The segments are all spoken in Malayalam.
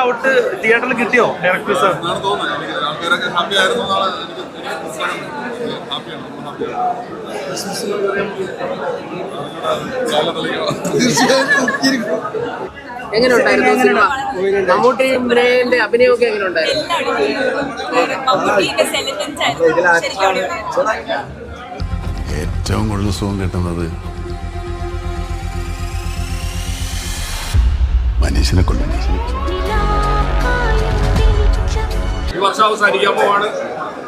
ഔട്ട് തിയേറ്ററിൽ കിട്ടിയോ ഡയറക്ടർ സാർ? എങ്ങനെ ഉണ്ടായിരുന്നു സിനിമ? മമ്മൂട്ടിയും വിനയന്റെ അഭിനയമൊക്കെ എങ്ങനെ ഉണ്ടായിരുന്നു? ഏറ്റവും കൂടുതൽ സുഖം കിട്ടുന്നത് മനുഷ്യനെ കൊണ്ട്. ഈ വർഷം അവസാനിക്കാൻ പോവാണ്.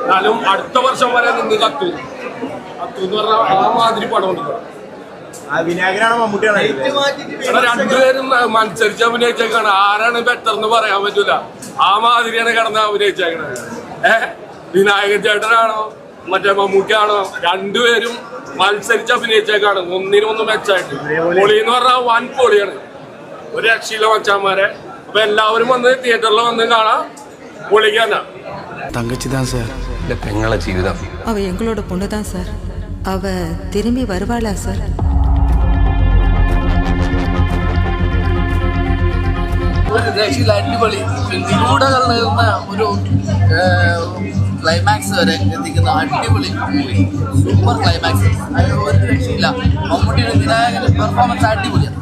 എന്നാലും അടുത്ത വർഷം വരെ നിന്ന് കത്തു എന്ന് പറഞ്ഞാൽ ആ മാതിരി പടം ഉണ്ട്. രണ്ടുപേരും മത്സരിച്ച് അഭിനയിച്ചേക്കാണ്. ആരാണ് ബെറ്റർ എന്ന് പറയാൻ പറ്റൂല. ആ മാതിരിയാണ് കിടന്ന് അഭിനയിച്ചേക്കണത്. വിനായകൻ ചേട്ടനാണോ മറ്റേ മമ്മൂട്ടിയാണോ, രണ്ടുപേരും മത്സരിച്ച് അഭിനയിച്ചേക്കാണ്. ഒന്നിനൊന്നും മെച്ചായിട്ട്. പൊളി എന്ന് പറഞ്ഞാൽ വൻ പൊളിയാണ്. ഒരു രക്ഷയില്ല മച്ചാന്മാരെ. അപ്പൊ എല്ലാവരും വന്ന് തിയേറ്ററിൽ വന്ന് കാണാം. പൊളിക്കാനാ. தங்கச்சிதான் சார். இல்லை பெங்கள ஜீவிதம். அவ எங்களோட பொண்ணு தான் சார். அவ திரும்பி வருவாளா சார்? ഒരു രക്ഷയില്ല, അടിപൊളി. ഇതിലൂടെ കലർന്ന ഒരു ക്ലൈമാക്സ് വരെ എത്തിക്കുന്ന അടിപൊളി മൂവി. Super climax. അതിന് ഒരു രക്ഷയില്ല. മമ്മൂട്ടിയുടെ വിനായകന്റെ പെർഫോമൻസ് അടിപൊളിയാണ്.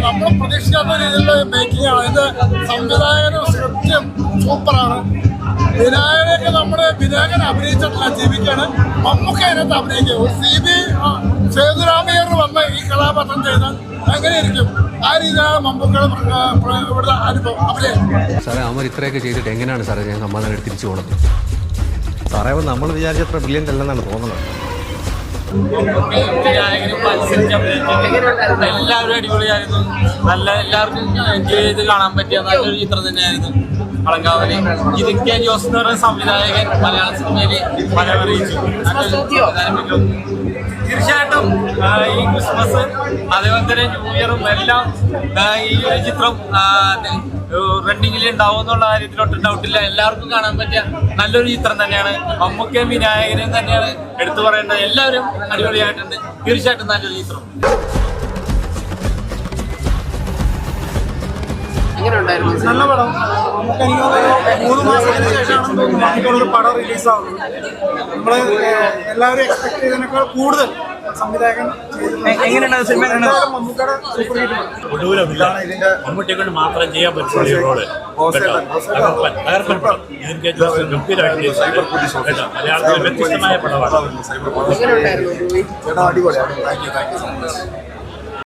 നമ്മൾ പ്രതീക്ഷിക്കാത്ത രീതിയിലുള്ള മേക്കിംഗ് ആണ്. ഇതിന്റെ സംവിധായകനും സത്യം സൂപ്പറാണ്. വിനായകനൊക്കെ നമ്മുടെ വിനായകൻ അഭിനയിച്ചിട്ടില്ല, ജീവിക്കാണ്. മമ്മൂക്ക അതിനകത്ത് അഭിനയിക്കുക. CB സേതുരാമയ്യർ വന്ന് ഈ കഥാപാത്രം ചെയ്താൽ എങ്ങനെയായിരിക്കും? ആ രീതിയിലാണ് മമ്മൂക്കയുടെ ഇവിടുത്തെ അനുഭവം. അഭിനയം സാറേ, അവർ ഇത്രയൊക്കെ ചെയ്തിട്ട് എങ്ങനെയാണ് സാറേ ഞാൻ സമ്മാനം തിരിച്ചു പോകുന്നത്? സാറേ, നമ്മൾ വിചാരിച്ചത്ര ബ്രില്യൻ്റ് അല്ലെന്നാണ് തോന്നുന്നത്. എല്ലാവരും അടിപൊളിയായിരുന്നു. നല്ല എല്ലാവർക്കും എൻജോയ് ചെയ്ത് കാണാൻ പറ്റിയ നല്ലൊരു ചിത്രം തന്നെയായിരുന്നു കളങ്കാവലി. ഇതൊക്കെ ജോസ് എന്ന് പറയുന്ന സംവിധായകൻ മലയാള സിനിമയിൽ പലരും അറിയിച്ചു. തീർച്ചയായിട്ടും ഈ ക്രിസ്മസ് അതേപോലെ തന്നെ ന്യൂ ഇയറും എല്ലാം ഈ ഒരു ചിത്രം റണ്ണിങ്ങിൽ ഉണ്ടാവും എന്നുള്ള കാര്യത്തിലൊട്ടും ഡൗട്ടില്ല. എല്ലാവർക്കും കാണാൻ പറ്റിയ നല്ലൊരു ചിത്രം തന്നെയാണ്. മമ്മൂക്കയും വിനായകനും തന്നെയാണ് എടുത്തു പറയേണ്ടത്. എല്ലാവരും അടിപൊളിയായിട്ടുണ്ട്. തീർച്ചയായിട്ടും നല്ലൊരു ചിത്രം. നല്ല പടം. നമുക്ക് എനിക്ക് 3 മാസത്തിന് ശേഷമാണ് ഒരു പടം റിലീസാവുന്നത്. നമ്മൾ എല്ലാവരും എക്സ്പെക്ട് ചെയ്തതിനേക്കാൾ കൂടുതൽ സംവിധായകൻ മമ്മൂക്കയുടെ സൂപ്പർ ഹിറ്റ്. ഒടുവിലാണ് ഇതിന്റെ മമ്മൂട്ടിയെ കൊണ്ട് മാത്രം ചെയ്യാൻ പറ്റുന്ന ഈ റോള്. മലയാളത്തിൽ വ്യത്യസ്തമായ പടമാണ്. എങ്ങനെ ഉണ്ടായിരുന്നു? അടിപൊളിയാണ്. Thank you so much.